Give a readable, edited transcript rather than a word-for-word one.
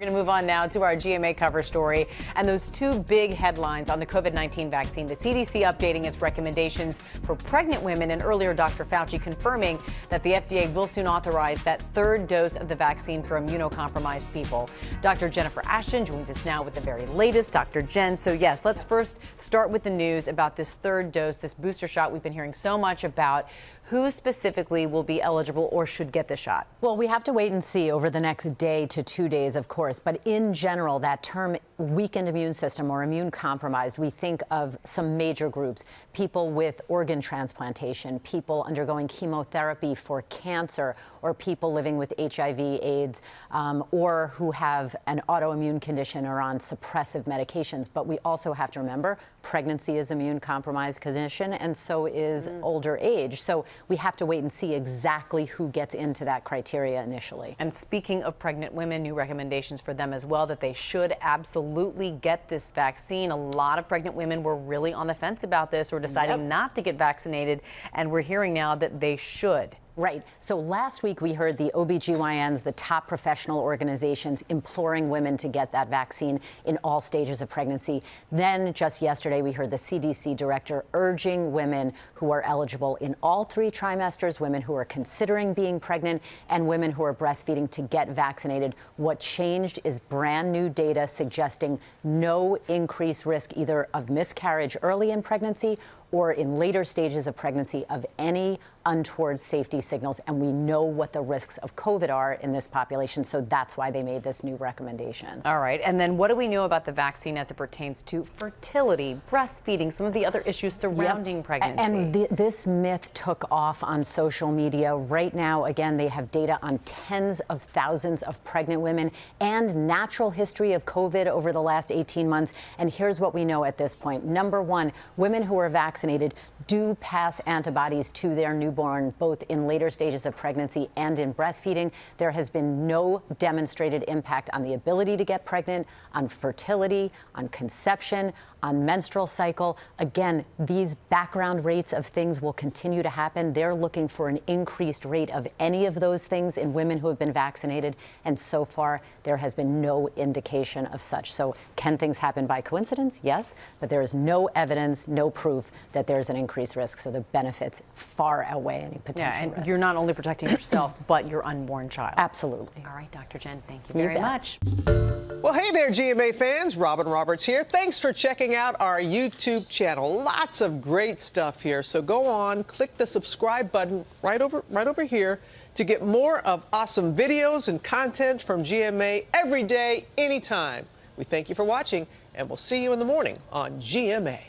We're going to move on now to our GMA cover story and those two big headlines on the COVID-19 vaccine. The CDC updating its recommendations for pregnant women, and earlier Dr. Fauci confirming that the FDA will soon authorize that third dose of the vaccine for immunocompromised people. Dr. Jennifer Ashton joins us now with the very latest. Dr. Jen, so yes, let's first start with the news about this third dose, this booster shot we've been hearing so much about. Who specifically will be eligible or should get the shot? Well, we have to wait and see over the next day to 2 days, of course. But in general, that term weakened immune system or immune compromised, we think of some major groups: people with organ transplantation, people undergoing chemotherapy for cancer, or people living with HIV, AIDS, or who have an autoimmune condition or on suppressive medications. But we also have to remember pregnancy is immune compromised condition, and so is older age. So we have to wait and see exactly who gets into that criteria initially. And speaking of pregnant women, new recommendations for them as well, that they should absolutely get this vaccine. A lot of pregnant women were really on the fence about this or deciding not to get vaccinated, and we're hearing now that they should. Right. So last week we heard the OBGYNs, the top professional organizations, imploring women to get that vaccine in all stages of pregnancy. Then just yesterday we heard the CDC director urging women who are eligible in all 3 trimesters, women who are considering being pregnant, and women who are breastfeeding to get vaccinated. What changed is brand new data suggesting no increased risk either of miscarriage early in pregnancy or in later stages of pregnancy of any untoward safety signals. And we know what the risks of COVID are in this population, so that's why they made this new recommendation. All right, and then what do we know about the vaccine as it pertains to fertility, breastfeeding, some of the other issues surrounding pregnancy? And this myth took off on social media. Right now, again, they have data on tens of thousands of pregnant women and natural history of COVID over the last 18 months. And here's what we know at this point. Number one, women who are vaccinated do pass antibodies to their newborn, both in later stages of pregnancy and in breastfeeding. There has been no demonstrated impact on the ability to get pregnant, on fertility, on conception, on menstrual cycle. Again, these background rates of things will continue to happen. They're looking for an increased rate of any of those things in women who have been vaccinated, and so far there has been no indication of such. So can things happen by coincidence? Yes, but there is no evidence, no proof that there's an increased risk. So the benefits far outweigh any potential and risk. You're not only protecting yourself, but your unborn child. Absolutely. All right, Dr. Jen, thank you very much. Well, hey there, GMA fans. Robin Roberts here. Thanks for checking out our YouTube channel. Lots of great stuff here. So go on, click the subscribe button right over here to get more of awesome videos and content from GMA every day, anytime. We thank you for watching, and we'll see you in the morning on GMA.